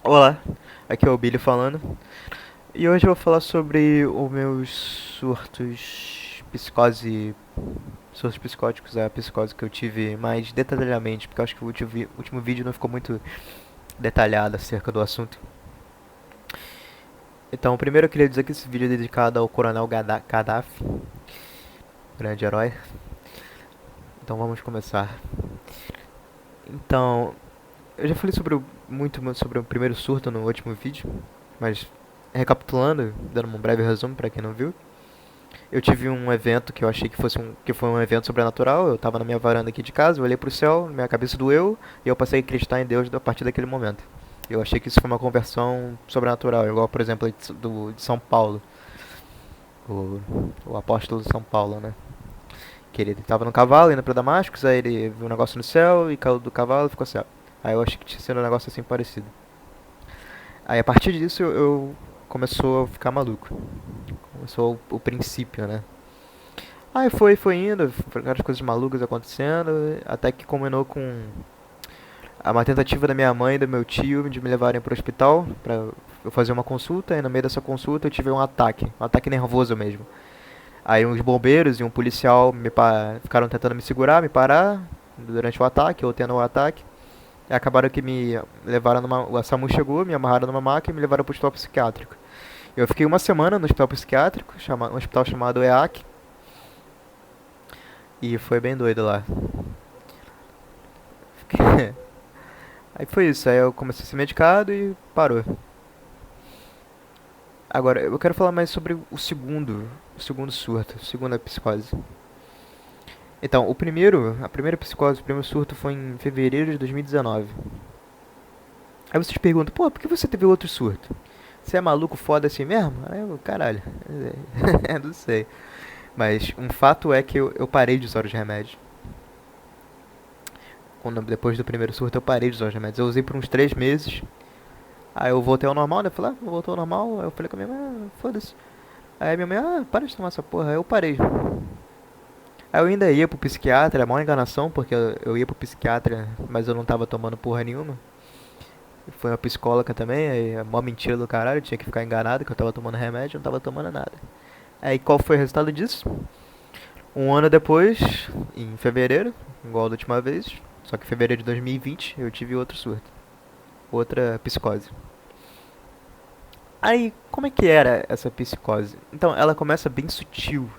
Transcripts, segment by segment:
Olá, aqui é o Billy falando. E hoje eu vou falar sobre os meus surtos psicóticos, a psicose que eu tive mais detalhadamente, porque eu acho que o último vídeo não ficou muito detalhado acerca do assunto. Então, primeiro eu queria dizer que esse vídeo é dedicado ao Coronel Gaddafi, grande herói. Então vamos começar. Então, eu já falei muito sobre o primeiro surto no último vídeo, mas recapitulando, dando um breve resumo para quem não viu. Eu tive um evento que eu achei que foi um evento sobrenatural. Eu tava na minha varanda aqui de casa, eu olhei pro céu, minha cabeça doeu e eu passei a acreditar em Deus a partir daquele momento. Eu achei que isso foi uma conversão sobrenatural, igual, por exemplo, de São Paulo, o, o apóstolo de São Paulo, né? Que ele tava no cavalo indo pra Damascus, aí ele viu um negócio no céu e caiu do cavalo e ficou céu. Aí eu achei que tinha sido um negócio assim parecido. Aí a partir disso eu começou a ficar maluco. Começou o princípio, né? Aí foi indo, várias coisas malucas acontecendo, até que combinou com uma tentativa da minha mãe e do meu tio de me levarem para o hospital para eu fazer uma consulta, e no meio dessa consulta eu tive um ataque nervoso mesmo. Aí uns bombeiros e um policial ficaram tentando me segurar, me parar durante o ataque, ou tendo o ataque. E acabaram que me levaram a SAMU chegou, me amarraram numa maca e me levaram para o hospital psiquiátrico. Eu fiquei uma semana no hospital psiquiátrico, um hospital chamado EAC, e foi bem doido lá. Aí foi isso, aí eu comecei a ser medicado e parou. Agora, eu quero falar mais sobre o segundo surto, a segunda psicose. Então, a primeira psicose, o primeiro surto foi em fevereiro de 2019. Aí vocês perguntam, pô, por que você teve outro surto? Você é maluco foda assim mesmo? Aí eu, caralho, não sei. Mas um fato é que eu parei de usar os remédios. Depois do primeiro surto eu parei de usar os remédios. Eu usei por uns 3 meses. Aí eu voltei ao normal, né? Eu falei, voltou ao normal. Aí eu falei com a minha mãe, foda-se. Aí minha mãe, para de tomar essa porra. Aí eu parei. Aí eu ainda ia pro psiquiatra, é maior enganação, porque eu ia pro psiquiatra, mas eu não tava tomando porra nenhuma. Foi uma psicóloga também, aí é mó mentira do caralho, eu tinha que ficar enganado que eu tava tomando remédio, eu não tava tomando nada. Aí qual foi o resultado disso? Um ano depois, em fevereiro, igual da última vez, só que em fevereiro de 2020, eu tive outro surto, outra psicose. Aí, como é que era essa psicose? Então, ela começa bem sutil.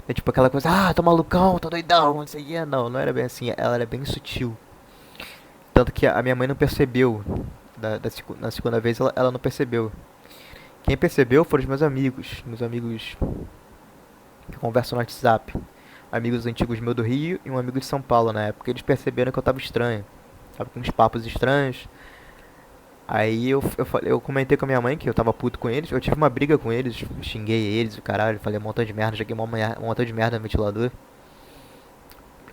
É tipo aquela coisa, tô malucão, tô doidão, não sei o que. Não, não era bem assim, ela era bem sutil. Tanto que a minha mãe não percebeu. Na segunda vez ela não percebeu. Quem percebeu foram os meus amigos que conversam no WhatsApp. Amigos antigos meus do Rio e um amigo de São Paulo na época. Eles perceberam que eu tava estranho. Tava com uns papos estranhos. Aí eu comentei com a minha mãe que eu tava puto com eles. Eu tive uma briga com eles, xinguei eles, o caralho, falei um montão de merda, joguei um montão de merda no ventilador.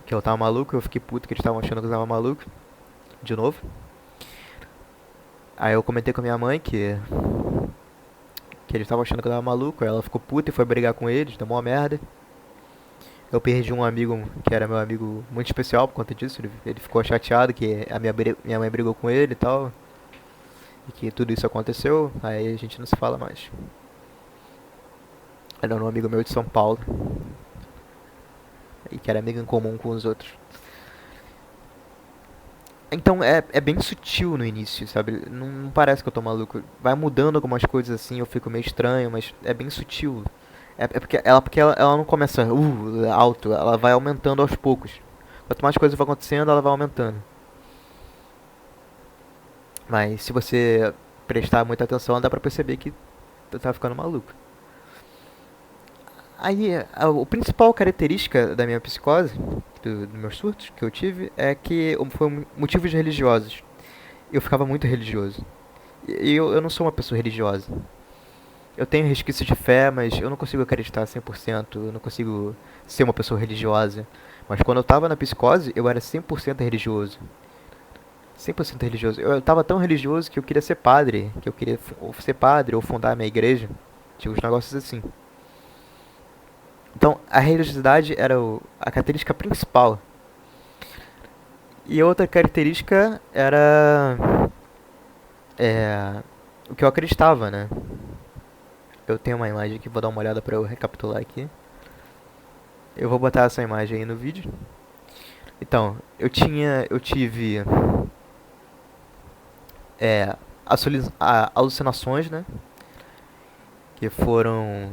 Que eu tava maluco, eu fiquei puto que eles estavam achando que eu tava maluco. De novo. Aí eu comentei com a minha mãe que eles estavam achando que eu tava maluco. Aí ela ficou puta e foi brigar com eles, deu uma merda. Eu perdi um amigo que era meu amigo muito especial por conta disso. Ele ficou chateado que minha mãe brigou com ele e tal. E que tudo isso aconteceu. Aí a gente não se fala mais. Era um amigo meu de São Paulo. E que era amigo em comum com os outros. Então é bem sutil no início, sabe? Não parece que eu tô maluco. Vai mudando algumas coisas assim, eu fico meio estranho, mas é bem sutil. Porque ela não começa alto, ela vai aumentando aos poucos. Quanto mais coisas vão acontecendo, ela vai aumentando. Mas se você prestar muita atenção, dá pra perceber que tu tá ficando maluco. Aí, a principal característica da minha psicose, dos meus surtos que eu tive, é que foi motivos religiosos. Eu ficava muito religioso. E eu não sou uma pessoa religiosa. Eu tenho resquícios de fé, mas eu não consigo acreditar 100%, eu não consigo ser uma pessoa religiosa. Mas quando eu tava na psicose, eu era 100% religioso. 100% religioso. Eu tava tão religioso que eu queria ser padre, que eu queria ou ser padre ou fundar a minha igreja. Tinha uns negócios assim. Então, a religiosidade era a característica principal. E outra característica é, o que eu acreditava, né? Eu tenho uma imagem aqui, vou dar uma olhada pra eu recapitular aqui. Eu vou botar essa imagem aí no vídeo. Então, eu tive é, alucinações, né? Que foram,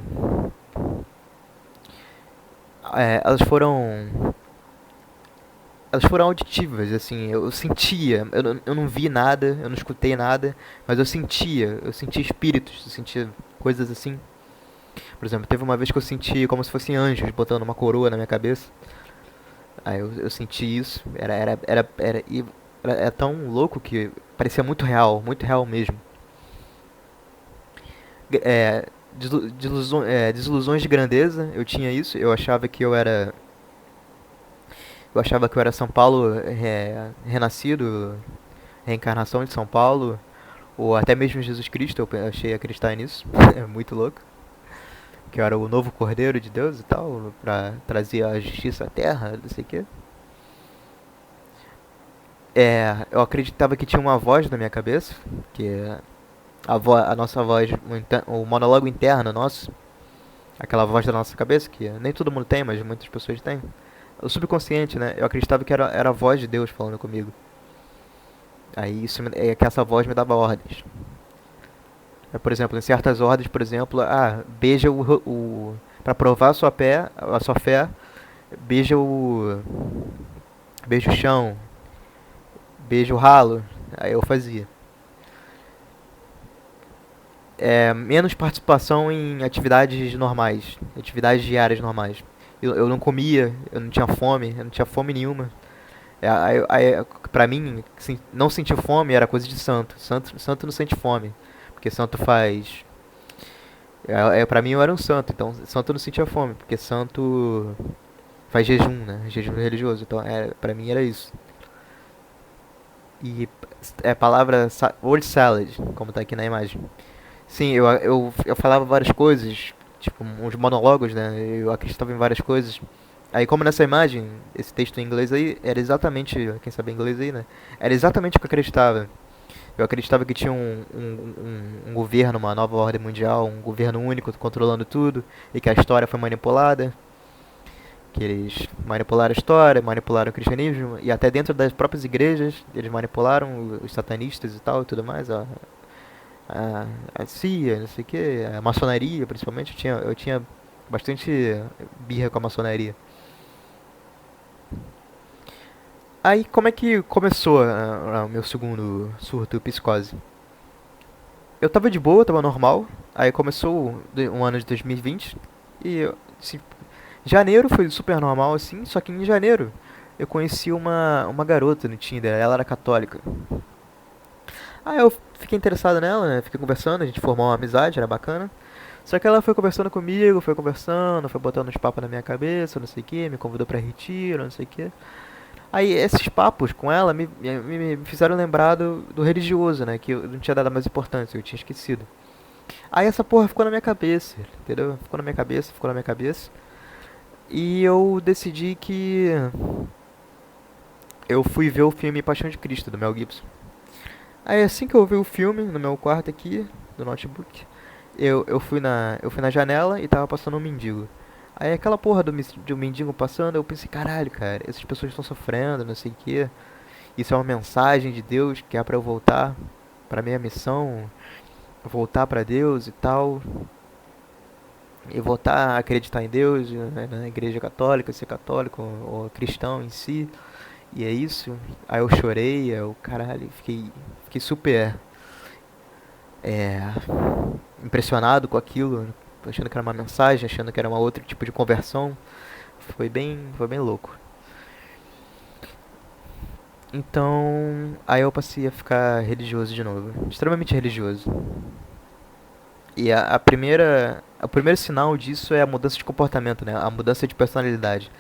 é, elas foram, elas foram auditivas, assim. Eu sentia, eu não vi nada, eu não escutei nada, mas eu sentia espíritos, eu sentia coisas assim. Por exemplo, teve uma vez que eu senti como se fossem anjos botando uma coroa na minha cabeça. Aí eu senti isso. É tão louco que parecia muito real mesmo. É, desilusões de grandeza, eu tinha isso. Eu achava que eu era São Paulo renascido, reencarnação de São Paulo, ou até mesmo Jesus Cristo. Eu achei acreditar nisso. É muito louco. Que eu era o novo Cordeiro de Deus e tal, pra trazer a justiça à terra, não sei o quê. Eu acreditava que tinha uma voz na minha cabeça, que é a nossa voz, o monólogo interno nosso, aquela voz da nossa cabeça, que nem todo mundo tem, mas muitas pessoas têm. O subconsciente, né? Eu acreditava que era a voz de Deus falando comigo. Aí é que essa voz me dava ordens. Por exemplo, em certas ordens, por exemplo, beija para provar a sua fé, beija beija o chão, beija o ralo. Aí eu fazia. Menos participação em atividades normais, atividades diárias normais. Eu não comia, eu não tinha fome nenhuma. Pra mim, não sentir fome era coisa de santo. Santo não sente fome, porque santo faz. Pra mim eu era um santo, então santo não sentia fome, porque santo faz jejum, né? Jejum religioso, então pra mim era isso. E é a palavra word salad, como tá aqui na imagem. Sim, eu falava várias coisas, tipo, uns monólogos, né? Eu acreditava em várias coisas. Aí, como nessa imagem, esse texto em inglês aí, era exatamente, quem sabe inglês aí, né? Era exatamente o que eu acreditava. Eu acreditava que tinha um governo, uma nova ordem mundial, um governo único controlando tudo, e que a história foi manipulada, que eles manipularam a história, manipularam o cristianismo, e até dentro das próprias igrejas, eles manipularam os satanistas e tal, e tudo mais, a CIA, não sei o que, a maçonaria principalmente, eu tinha bastante birra com a maçonaria. Aí como é que começou o meu segundo surto psicose? Eu tava de boa, tava normal, aí começou um ano de 2020 e assim, janeiro foi super normal assim, só que em janeiro eu conheci uma garota no Tinder, ela era católica. Aí eu fiquei interessado nela, né? Fiquei conversando, a gente formou uma amizade, era bacana. Só que ela foi conversando comigo, foi conversando, foi botando uns papos na minha cabeça, não sei o que, me convidou pra retiro, não sei o que. Aí esses papos com ela me fizeram lembrar do religioso, né? Que eu não tinha dado mais importância, eu tinha esquecido. Aí essa porra ficou na minha cabeça, entendeu? Ficou na minha cabeça, ficou na minha cabeça. E eu decidi que eu fui ver o filme Paixão de Cristo, do Mel Gibson. Aí assim que eu vi o filme, no meu quarto aqui, do notebook, eu fui na janela e tava passando um mendigo. Aí aquela porra de um mendigo passando, eu pensei, caralho, cara, essas pessoas estão sofrendo, não sei o que. Isso é uma mensagem de Deus que é pra eu voltar pra minha missão, voltar pra Deus e tal. E voltar a acreditar em Deus, né, na igreja católica, ser católico ou cristão em si. E é isso. Aí eu chorei, eu, caralho, fiquei super é, impressionado com aquilo, achando que era uma mensagem, achando que era uma outro tipo de conversão. Foi bem louco. Então, aí eu passei a ficar religioso de novo, extremamente religioso. E o primeiro sinal disso é a mudança de comportamento, né? A mudança de personalidade.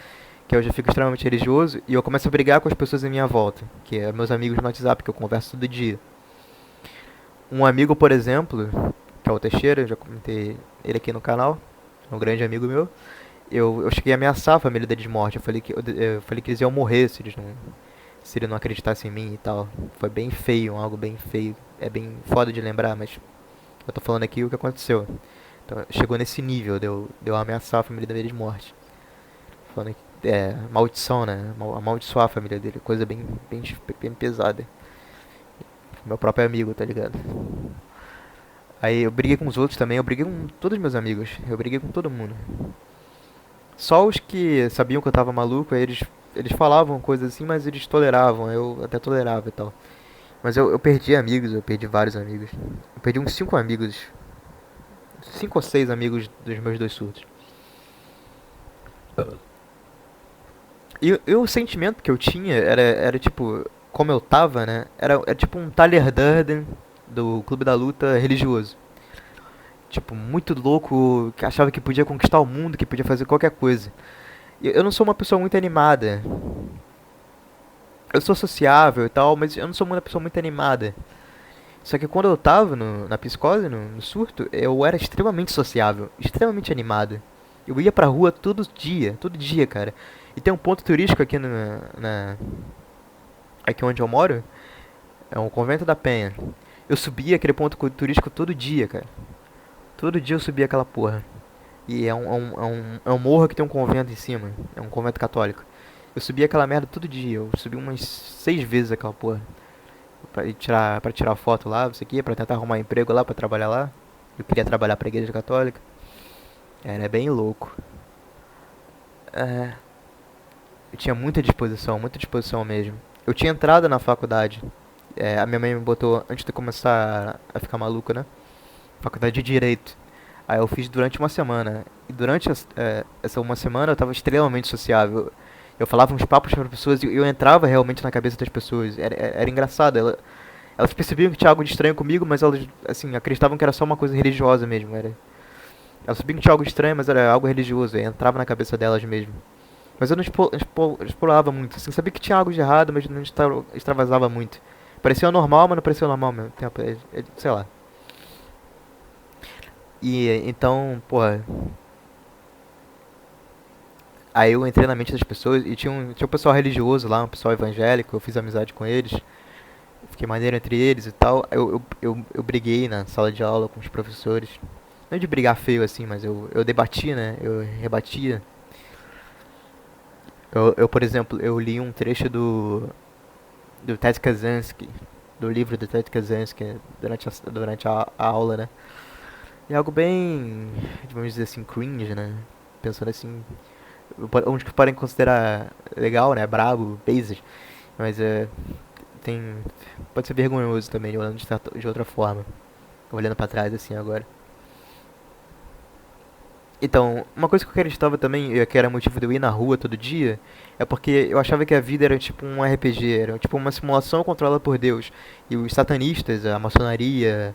Que eu já fico extremamente religioso e eu começo a brigar com as pessoas em minha volta, que é meus amigos no WhatsApp, que eu converso todo dia. Um amigo, por exemplo, que é o Teixeira, eu já comentei ele aqui no canal, é um grande amigo meu. Eu cheguei a ameaçar a família dele de morte. Eu falei que eles iam morrer se eles se ele não acreditasse em mim e tal. Foi bem feio, algo bem feio. É bem foda de lembrar, mas eu tô falando aqui o que aconteceu. Então, chegou nesse nível de eu ameaçar a família dele de morte. Falando que, maldição, né? Amaldiçoar a família dele. Coisa bem pesada. Meu próprio amigo, tá ligado? Aí eu briguei com os outros também, eu briguei com todos os meus amigos. Eu briguei com todo mundo. Só os que sabiam que eu tava maluco, aí eles falavam coisas assim, mas eles toleravam, eu até tolerava e tal. Mas eu perdi amigos, eu perdi vários amigos. Eu perdi uns 5 amigos, 5 ou 6 amigos dos meus dois surtos. E o sentimento que eu tinha era tipo, como eu tava, né? Era tipo um Tyler Durden do Clube da Luta religioso. Tipo, muito louco, que achava que podia conquistar o mundo, que podia fazer qualquer coisa. E eu não sou uma pessoa muito animada. Eu sou sociável e tal, mas eu não sou uma pessoa muito animada. Só que quando eu tava na psicose, no surto, eu era extremamente sociável, extremamente animado. Eu ia pra rua todo dia, cara. E tem um ponto turístico aqui aqui onde eu moro, é o Convento da Penha. Eu subia aquele ponto turístico todo dia, cara. Todo dia eu subia aquela porra. E é um morro que tem um convento em cima. É um convento católico. Eu subia aquela merda todo dia. Eu subi umas 6 vezes aquela porra. Pra tirar foto lá, isso aqui, pra tentar arrumar emprego lá, pra trabalhar lá. Eu queria trabalhar pra igreja católica. Era bem louco. É, eu tinha muita disposição mesmo. Eu tinha entrado na faculdade. A minha mãe me botou antes de começar a ficar maluca, né? Faculdade de Direito. Aí eu fiz durante uma semana. E durante essa uma semana eu tava extremamente sociável. Eu falava uns papos para pessoas e eu entrava realmente na cabeça das pessoas. Era engraçado. Elas percebiam que tinha algo de estranho comigo, mas elas, assim, acreditavam que era só uma coisa religiosa mesmo. Elas sabiam que tinha algo estranho, mas era algo religioso. Eu entrava na cabeça delas mesmo. Mas eu não explorava muito. Assim, sabia que tinha algo de errado, mas não extravasava muito. Parecia normal, mas não parecia normal ao mesmo tempo. Sei lá. E então, porra, aí eu entrei na mente das pessoas e tinha um pessoal religioso lá, um pessoal evangélico, eu fiz amizade com eles, fiquei maneiro entre eles e tal. Eu briguei na sala de aula com os professores. Não de brigar feio assim, mas eu debatia, né? Eu rebatia. Por exemplo, eu li um trecho do Ted Kaczynski, do livro do Ted Kaczynski, durante a aula, né? E algo bem, vamos dizer assim, cringe, né? Pensando assim, uns que podem considerar legal, né? Brabo, basic, mas tem, pode ser vergonhoso também, olhando de outra forma, olhando pra trás assim agora. Então, uma coisa que eu acreditava também, que era motivo de eu ir na rua todo dia, é porque eu achava que a vida era tipo um RPG, era tipo uma simulação controlada por Deus. E os satanistas, a maçonaria,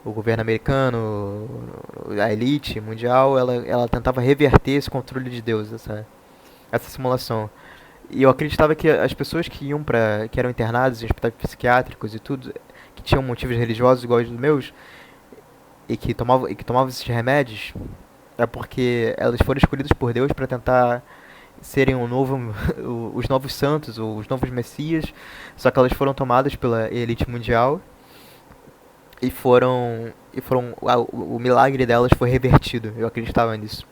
o governo americano, a elite mundial, ela tentava reverter esse controle de Deus, essa simulação. E eu acreditava que as pessoas que eram internadas em hospitais psiquiátricos e tudo, que tinham motivos religiosos iguais aos meus, e que tomavam esses remédios, é porque elas foram escolhidas por Deus para tentar serem os novos santos, ou os novos messias, só que elas foram tomadas pela elite mundial o milagre delas foi revertido. Eu acreditava nisso.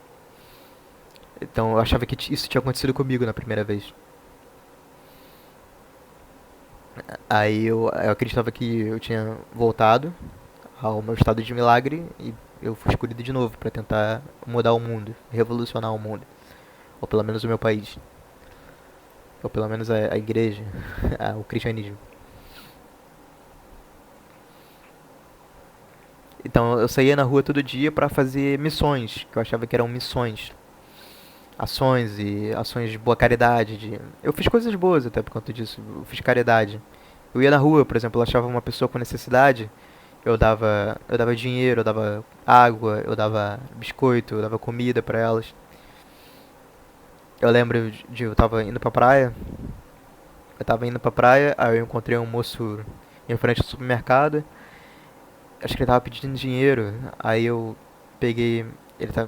Então eu achava que isso tinha acontecido comigo na primeira vez. Aí eu acreditava que eu tinha voltado ao meu estado de milagre e eu fui escolhido de novo para tentar mudar o mundo, revolucionar o mundo, ou pelo menos o meu país, ou pelo menos a igreja, o cristianismo. Então eu saía na rua todo dia para fazer missões, que eu achava que eram missões, ações de boa caridade. Eu fiz coisas boas até por conta disso, eu fiz caridade. Eu ia na rua, por exemplo, eu achava uma pessoa com necessidade, eu dava dinheiro, eu dava água, eu dava biscoito, eu dava comida para elas. Eu lembro eu tava indo pra praia, aí eu encontrei um moço em frente ao supermercado. Acho que ele tava pedindo dinheiro. Aí eu peguei.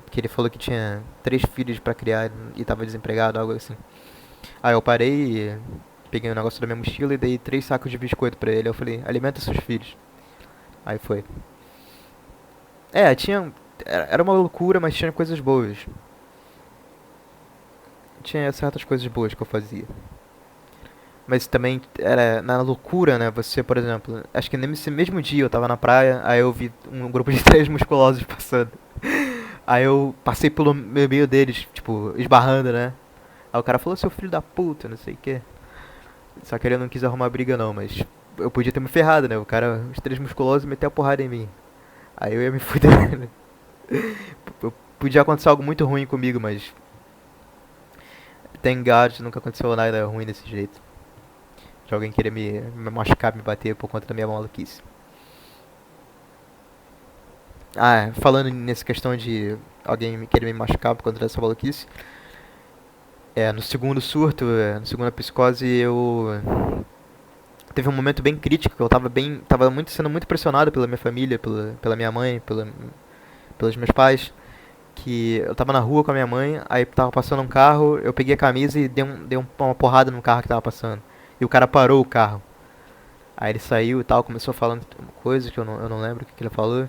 Porque ele falou que tinha 3 filhos pra criar e tava desempregado, algo assim. Aí eu parei, peguei um negócio da minha mochila e dei 3 sacos de biscoito pra ele. Eu falei, alimenta seus filhos. Aí foi. Tinha. Era uma loucura, mas tinha coisas boas. Tinha certas coisas boas que eu fazia. Mas também era na loucura, né? Você, por exemplo, acho que nesse mesmo dia eu tava na praia, aí eu vi um grupo de 3 musculosos passando. Aí eu passei pelo meio deles, tipo, esbarrando, né? Aí o cara falou, seu filho da puta, não sei o que. Só que ele não quis arrumar briga não, mas eu podia ter me ferrado, né? O cara, os 3 musculosos, meteu a porrada em mim. Aí eu ia me fuder, né? Podia acontecer algo muito ruim comigo, mas thank God nunca aconteceu nada ruim desse jeito. De alguém querer me machucar, me bater por conta da minha maluquice. Falando nessa questão de alguém querer me machucar por conta dessa maluquice, no segundo surto, no segunda psicose, eu teve um momento bem crítico, que eu tava muito sendo muito pressionado pela minha família, pela minha mãe, pelos meus pais, que eu tava na rua com a minha mãe, aí tava passando um carro, eu peguei a camisa e dei uma porrada no carro que tava passando. E o cara parou o carro. Aí ele saiu e tal, começou falando coisas que eu não lembro o que ele falou.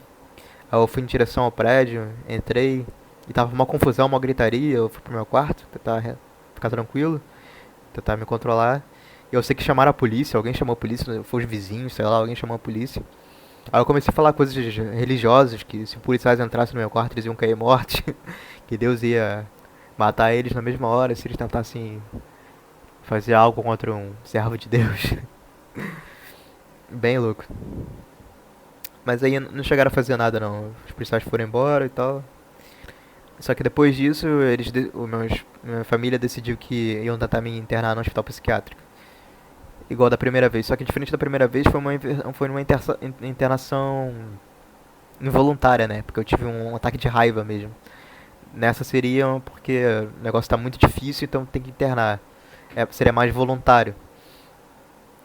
Aí eu fui em direção ao prédio, entrei, e tava uma confusão, uma gritaria, eu fui pro meu quarto, tentar ficar tranquilo, tentar me controlar. E eu sei que chamaram a polícia, alguém chamou a polícia, foi os vizinhos, sei lá, alguém chamou a polícia. Aí eu comecei a falar coisas religiosas, que se policiais entrassem no meu quarto eles iam cair mortos, que Deus ia matar eles na mesma hora se eles tentassem fazer algo contra um servo de Deus. Bem louco. Mas aí não chegaram a fazer nada não, os policiais foram embora e tal. Só que depois disso, minha família decidiu que iam tentar me internar no hospital psiquiátrico. Igual da primeira vez. Só que diferente da primeira vez, foi uma internação involuntária, né? Porque eu tive um ataque de raiva mesmo. Nessa seria porque o negócio tá muito difícil, então tem que internar. Seria mais voluntário.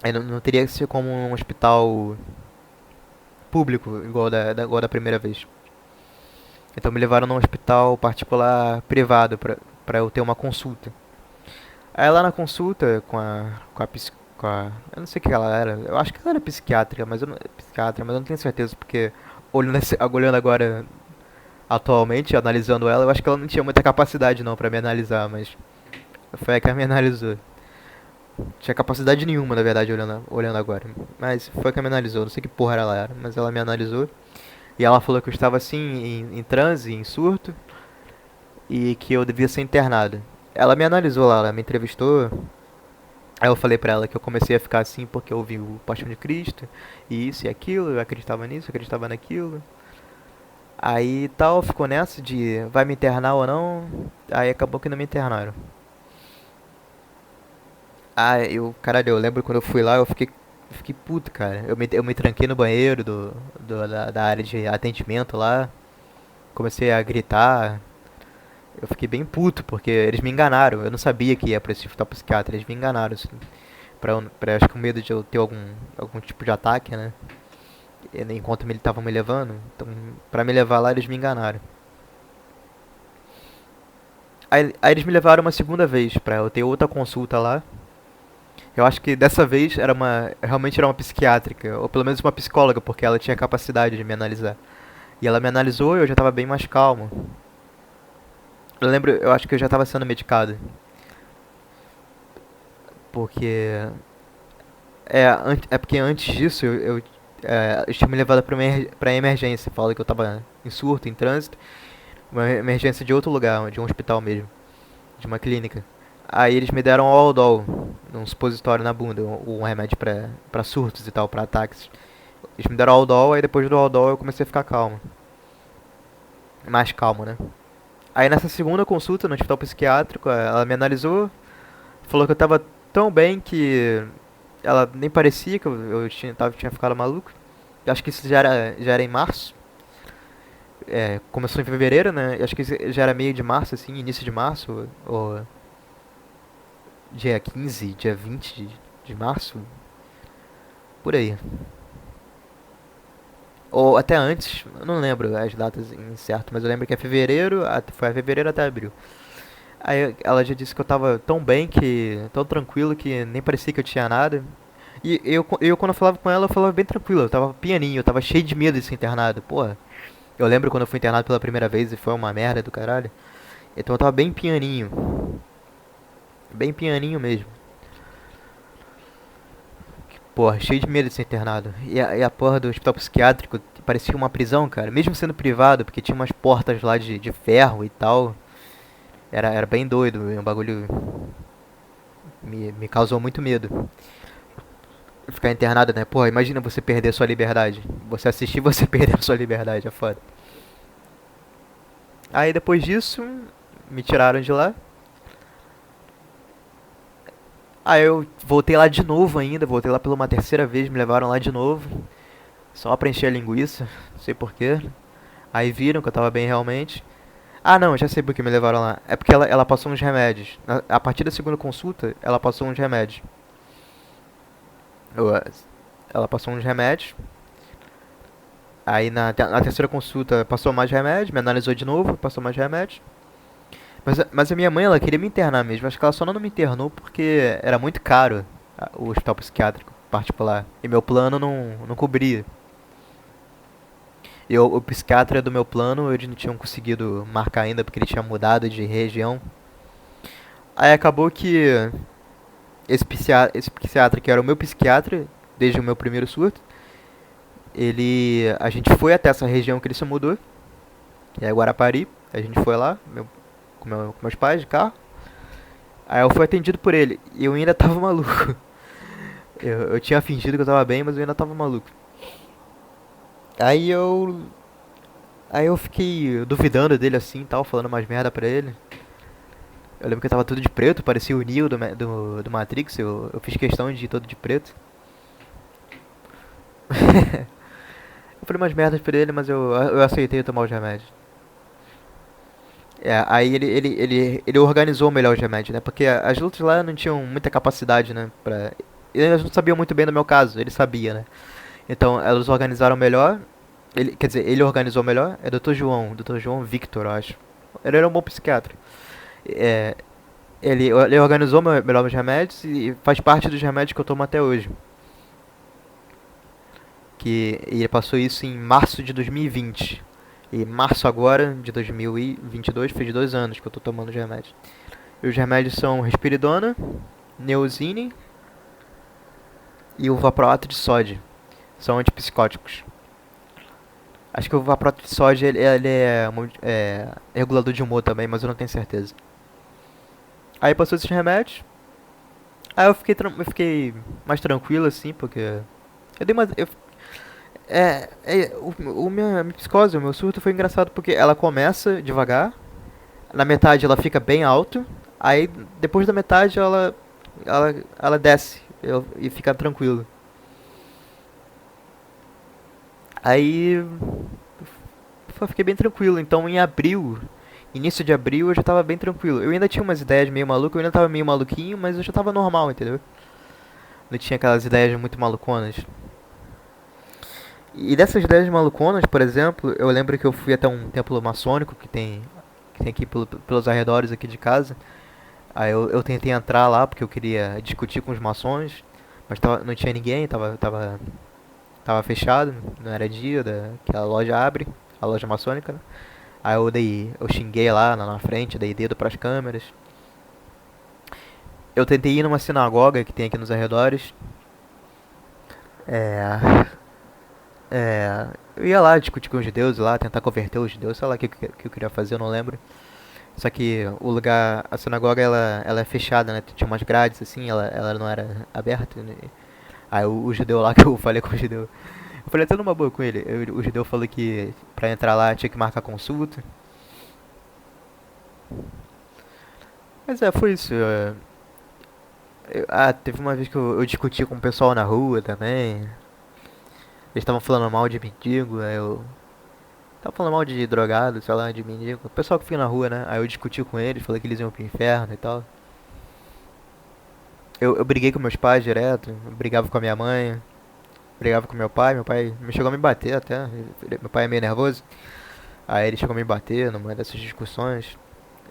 Aí não teria que ser como um hospital público, igual da primeira vez. Então me levaram num hospital particular privado pra eu ter uma consulta. Aí lá na consulta eu não sei o que ela era. Eu acho que ela era psiquiatra, mas eu não tenho certeza porque olhando agora atualmente, analisando ela, eu acho que ela não tinha muita capacidade não pra me analisar, mas foi a que me analisou. Tinha capacidade nenhuma, na verdade, olhando agora. Mas foi a que me analisou, não sei que porra ela era, mas ela me analisou. E ela falou que eu estava assim, em transe, em surto, e que eu devia ser internado. Ela me analisou lá, ela me entrevistou. Aí eu falei pra ela que eu comecei a ficar assim porque eu ouvi o Paixão de Cristo, e isso e aquilo, eu acreditava nisso, eu acreditava naquilo. Aí tal, ficou nessa de vai me internar ou não, aí acabou que não me internaram. Caralho, eu lembro quando eu fui lá, eu fiquei puto, cara. Eu me tranquei no banheiro da área de atendimento lá, comecei a gritar. Eu fiquei bem puto, porque eles me enganaram. Eu não sabia que ia pra esse hospital psiquiatra, eles me enganaram. Assim, acho que com medo de eu ter algum tipo de ataque, né? Enquanto eles estavam me levando. Então, pra me levar lá, eles me enganaram. Aí eles me levaram uma segunda vez pra eu ter outra consulta lá. Eu acho que dessa vez realmente era uma psiquiátrica, ou pelo menos uma psicóloga, porque ela tinha capacidade de me analisar. E ela me analisou e eu já tava bem mais calmo. Eu acho que eu já tava sendo medicado. Porque. É porque antes disso eu tinha me levado pra emergência. Fala que eu tava em surto, em trânsito. Uma emergência de outro lugar, de um hospital mesmo. De uma clínica. Aí eles me deram Aldol, um supositório na bunda, um remédio pra surtos e tal, pra ataques. Eles me deram Aldol, aí depois do Aldol eu comecei a ficar calmo. Mais calmo, né? Aí nessa segunda consulta no hospital psiquiátrico, ela me analisou, falou que eu tava tão bem que ela nem parecia que tinha ficado maluco. Eu acho que isso já era em março. Começou em fevereiro, né? Eu acho que já era meio de março, assim, início de março, ou dia 15, dia 20 de março, por aí. Ou até antes, eu não lembro as datas em certo, mas eu lembro que é fevereiro, foi a fevereiro até abril. Aí ela já disse que eu tava tão bem, tão tranquilo, que nem parecia que eu tinha nada. E eu quando eu falava com ela, eu falava bem tranquilo, eu tava pianinho, eu tava cheio de medo de ser internado. Porra, eu lembro quando eu fui internado pela primeira vez e foi uma merda do caralho. Então eu tava bem pianinho mesmo. Porra, cheio de medo de ser internado. E a porra do hospital psiquiátrico parecia uma prisão, cara. Mesmo sendo privado, porque tinha umas portas lá de ferro e tal. Era bem doido, um bagulho me causou muito medo. Ficar internado, né? Porra, imagina você perder sua liberdade. Você assistir você perder sua liberdade, é foda. Aí depois disso, me tiraram de lá. Aí eu voltei lá de novo ainda, voltei lá pela uma terceira vez, me levaram lá de novo. Só pra encher a linguiça, não sei porquê. Aí viram que eu tava bem realmente. Ah não, já sei por que me levaram lá. É porque ela passou uns remédios. A partir da segunda consulta, ela passou uns remédios. Eu, ela passou uns remédios. Aí na terceira consulta passou mais remédio, me analisou de novo, passou mais remédio. Mas a minha mãe, ela queria me internar mesmo. Acho que ela só não me internou porque era muito caro o hospital psiquiátrico particular. E meu plano não cobria. O psiquiatra do meu plano, eles não tinham conseguido marcar ainda porque ele tinha mudado de região. Aí acabou que esse psiquiatra que era o meu psiquiatra, desde o meu primeiro surto, a gente foi até essa região que ele se mudou, que é Guarapari. A gente foi lá, com meus pais de carro. Aí eu fui atendido por ele e eu ainda tava maluco. Eu tinha fingido que eu tava bem, mas eu ainda tava maluco. Aí eu. Aí eu fiquei duvidando dele assim tal, falando mais merda pra ele. Eu lembro que eu tava tudo de preto, parecia o Neo do Matrix, eu fiz questão de ir todo de preto. Eu falei umas merdas pra ele, mas eu aceitei tomar os remédios. Aí ele organizou melhor os remédios, né? Porque as lutas lá não tinham muita capacidade, né? Eles não sabiam muito bem do meu caso, ele sabia, né? Então elas organizaram melhor. Quer dizer, ele organizou melhor. É Dr. João Victor, eu acho. Ele era um bom psiquiatra. É, ele organizou melhor meus remédios e faz parte dos remédios que eu tomo até hoje. Que ele passou isso em março de 2020. E março agora, de 2022, fez 2 anos que eu tô tomando os remédios. E os remédios são Risperidona, Neosine e o Valproato de sódio. São antipsicóticos. Acho que o Valproato de sódio ele é regulador de humor também, mas eu não tenho certeza. Aí passou esses remédios. Aí eu fiquei mais tranquilo assim, porque eu dei uma eu, minha psicose, o meu surto foi engraçado porque ela começa devagar, na metade ela fica bem alto, aí depois da metade ela desce e fica tranquilo. Aí eu fiquei bem tranquilo, então em abril, início de abril eu já tava bem tranquilo. Eu ainda tinha umas ideias meio malucas, eu ainda tava meio maluquinho, mas eu já tava normal, entendeu? Não tinha aquelas ideias muito maluconas. E dessas ideias maluconas, por exemplo, eu lembro que eu fui até um templo maçônico que tem aqui pelos arredores aqui de casa. Aí eu tentei entrar lá porque eu queria discutir com os maçons, mas não tinha ninguém, tava fechado, não era dia que a loja abre, a loja maçônica, né? Aí eu xinguei lá na frente, dei dedo pras câmeras. Eu tentei ir numa sinagoga que tem aqui nos arredores. É, eu ia lá discutir com os judeus lá, tentar converter os judeus, sei lá que eu queria fazer, eu não lembro. Só que a sinagoga ela é fechada, né? Tinha umas grades assim, ela não era aberta, né? Aí o judeu lá que eu falei com o judeu, eu falei até numa boa com ele. O judeu falou que pra entrar lá tinha que marcar consulta. Mas foi isso. Teve uma vez que eu discuti com o pessoal na rua também. Eles estavam falando mal de mendigo, aí eu tava falando mal de drogado, sei lá, de mendigo. O pessoal que fica na rua, né? Aí eu discuti com eles, falei que eles iam pro inferno e tal. Eu briguei com meus pais direto, eu brigava com a minha mãe, brigava com meu pai me chegou a me bater até. Meu pai é meio nervoso. Aí ele chegou a me bater numa dessas discussões.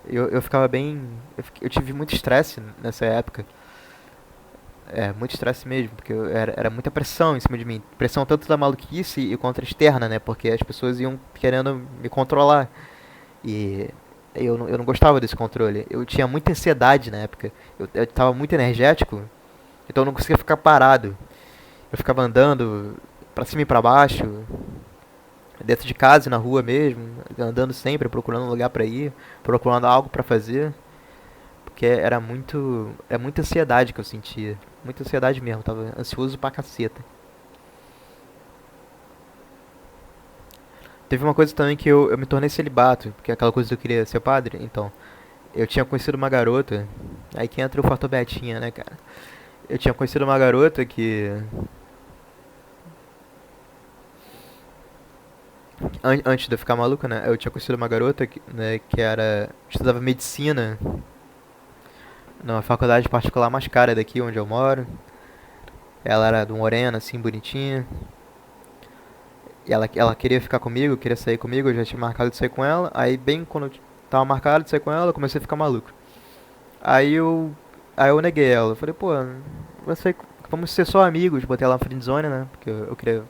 Eu ficava bem. Eu tive muito estresse nessa época. É, muito estresse mesmo, porque era muita pressão em cima de mim. Pressão tanto da maluquice e contra externa, né? Porque as pessoas iam querendo me controlar. E eu não gostava desse controle. Eu tinha muita ansiedade na época. Eu tava muito energético, então eu não conseguia ficar parado. Eu ficava andando pra cima e pra baixo, dentro de casa e na rua mesmo, andando sempre, procurando um lugar pra ir, procurando algo pra fazer. Porque é muita ansiedade que eu sentia. Muita ansiedade mesmo, tava ansioso pra caceta. Teve uma coisa também que eu me tornei celibato, porque é aquela coisa que eu queria ser padre, então. Eu tinha conhecido uma garota, aí que entra o fator Betinha, né, cara? Eu tinha conhecido uma garota que. Antes de eu ficar maluco, né? Eu tinha conhecido uma garota que, né, que era. Estudava medicina numa faculdade particular mais cara daqui onde eu moro. Ela era do morena, assim, bonitinha. E ela queria ficar comigo, queria sair comigo, eu já tinha marcado de sair com ela. Aí, bem quando eu tava marcado de sair com ela, eu comecei a ficar maluco. Aí eu. Aí eu neguei ela. Eu falei, pô, você, vamos ser só amigos. Botei ela na friendzone, né? Porque eu queria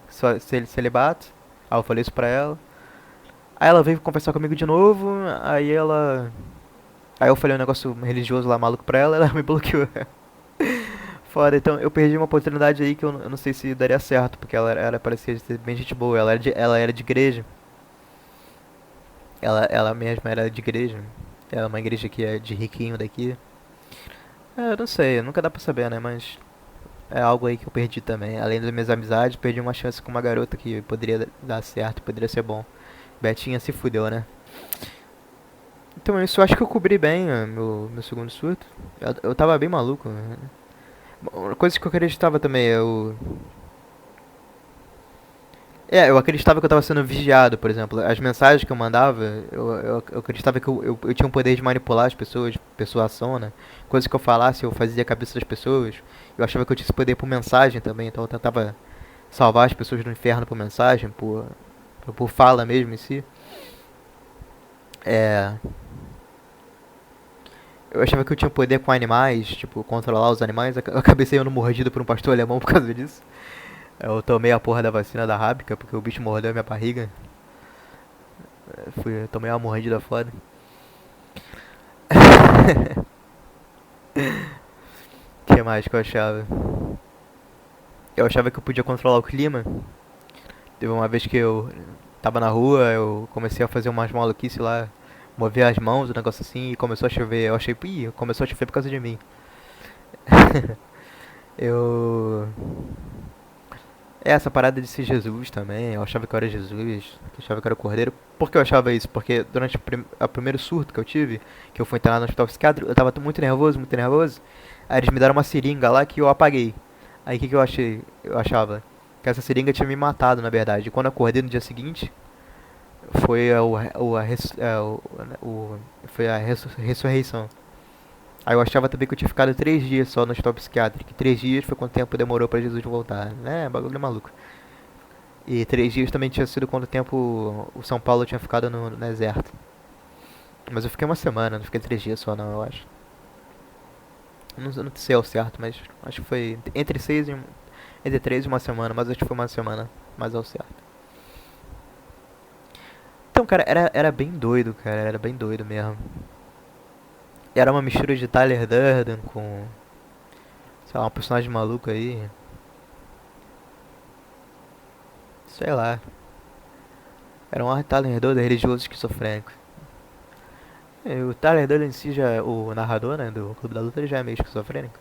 só ser celibato. Aí eu falei isso pra ela. Aí ela veio conversar comigo de novo. Aí ela. Aí eu falei um negócio religioso lá maluco pra ela, ela me bloqueou. Foda, então eu perdi uma oportunidade aí que eu não sei se daria certo, porque ela parecia ser bem gente boa, ela era de igreja. Ela mesma era de igreja. Ela é uma igreja que é de riquinho daqui. É, eu não sei, nunca dá pra saber, né? Mas é algo aí que eu perdi também. Além das minhas amizades, perdi uma chance com uma garota que poderia dar certo, poderia ser bom. Betinha se fudeu, né? Então isso eu acho que eu cobri bem meu segundo surto. Eu tava bem maluco, né? Uma coisa que eu acreditava também, eu acreditava que eu tava sendo vigiado, por exemplo. As mensagens que eu mandava, eu acreditava que eu tinha um poder de manipular as pessoas, persuasão, né? Coisas que eu falasse, eu fazia a cabeça das pessoas. Eu achava que eu tinha esse poder por mensagem também, então eu tentava salvar as pessoas do inferno por mensagem, por fala mesmo em si. É, eu achava que eu tinha poder com animais, tipo, controlar os animais. Eu acabei sendo mordido por um pastor alemão por causa disso. Eu tomei a porra da vacina da rábica, porque o bicho mordeu a minha barriga. Tomei uma mordida foda. O que mais que eu achava? Eu achava que eu podia controlar o clima. Teve uma vez que eu tava na rua, eu comecei a fazer umas maluquices lá, mover as mãos, um negócio assim, e começou a chover. Eu achei, ih, começou a chover por causa de mim. Eu. Essa parada de ser Jesus também, eu achava que eu era Jesus, eu achava que eu era o Cordeiro. Por que eu achava isso? Porque durante o primeiro surto que eu tive, que eu fui entrar no hospital psiquiátrico, eu tava muito nervoso, muito nervoso. Aí eles me deram uma seringa lá que eu apaguei. Aí o que, que eu achei? Eu achava que essa seringa tinha me matado, na verdade. E quando eu acordei no dia seguinte, foi foi a ressurreição. Aí eu achava também que eu tinha ficado 3 dias só no hospital psiquiátrico. 3 dias foi quanto tempo demorou pra Jesus voltar. É, bagulho maluco. E 3 dias também tinha sido quanto tempo o São Paulo tinha ficado no deserto. Mas eu fiquei uma semana, não fiquei 3 dias só não, eu acho. Eu não sei ao certo, mas acho que foi entre 3 e uma semana, mas acho que foi uma semana mais ao certo. Então, cara, era bem doido, cara, era bem doido mesmo. Era uma mistura de Tyler Durden com, sei lá, um personagem maluco aí. Sei lá. Era um Tyler Durden religioso esquizofrênico. O Tyler Durden em si já, o narrador, né, do Clube da Luta, ele já é meio esquizofrênico.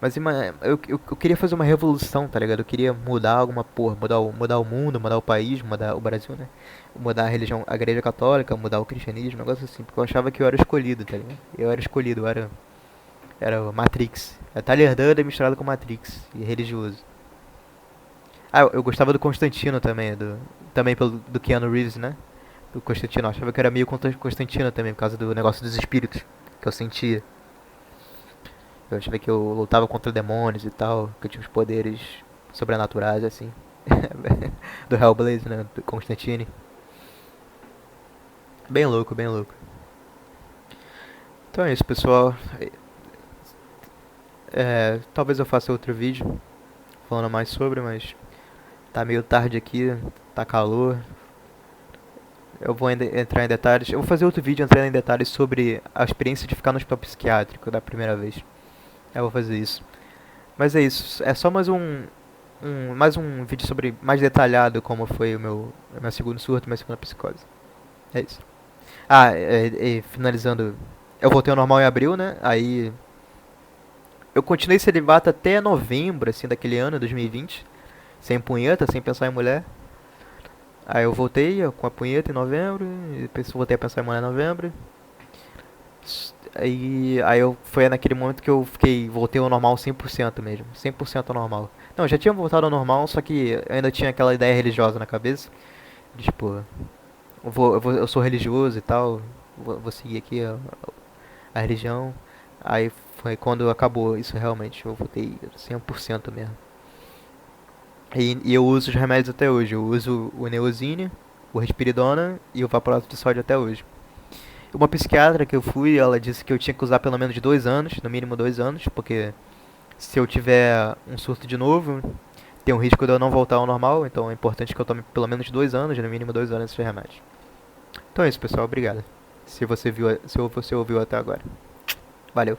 Mas eu queria fazer uma revolução, tá ligado? Eu queria mudar alguma porra, mudar o mundo, mudar o país, mudar o Brasil, né? Mudar a religião, a igreja católica, mudar o cristianismo, um negócio assim. Porque eu achava que eu era escolhido, tá ligado? Eu era escolhido, era o Matrix. É Tyler Durden misturado com Matrix e religioso. Ah, eu gostava do Constantino também, também do Keanu Reeves, né? Do Constantino, eu achava que era meio Constantino também, por causa do negócio dos espíritos que eu sentia. Eu achava que eu lutava contra demônios e tal, que eu tinha os poderes sobrenaturais, assim. Do Hellblazer, né? Do Constantine. Bem louco, bem louco. Então é isso, pessoal. Talvez eu faça outro vídeo falando mais sobre, mas tá meio tarde aqui, tá calor. Eu vou ainda entrar em detalhes. Eu vou fazer outro vídeo entrando em detalhes sobre a experiência de ficar no hospital psiquiátrico da primeira vez. Eu vou fazer isso. Mas é isso. É só mais um vídeo sobre mais detalhado como foi meu segundo surto, minha segunda psicose. É isso. Finalizando, eu voltei ao normal em abril, né? Aí eu continuei celibato até novembro, assim, daquele ano, 2020. Sem punheta, sem pensar em mulher. Aí eu voltei com a punheta em novembro, e depois voltei a pensar em mulher em novembro. Foi naquele momento que eu voltei ao normal 100% mesmo, 100% ao normal. Não, eu já tinha voltado ao normal, só que eu ainda tinha aquela ideia religiosa na cabeça. De, tipo, eu sou religioso e tal, vou seguir aqui a religião. Aí foi quando acabou isso realmente, eu voltei 100% mesmo. E eu uso os remédios até hoje, eu uso o Neosine, o Risperidona e o Vaporato de sódio até hoje. Uma psiquiatra que eu fui, ela disse que eu tinha que usar pelo menos 2 anos, no mínimo 2 anos, porque se eu tiver um surto de novo, tem um risco de eu não voltar ao normal, então é importante que eu tome pelo menos 2 anos, no mínimo 2 anos esses remédios. Então é isso, pessoal, obrigado. Se você ouviu até agora. Valeu.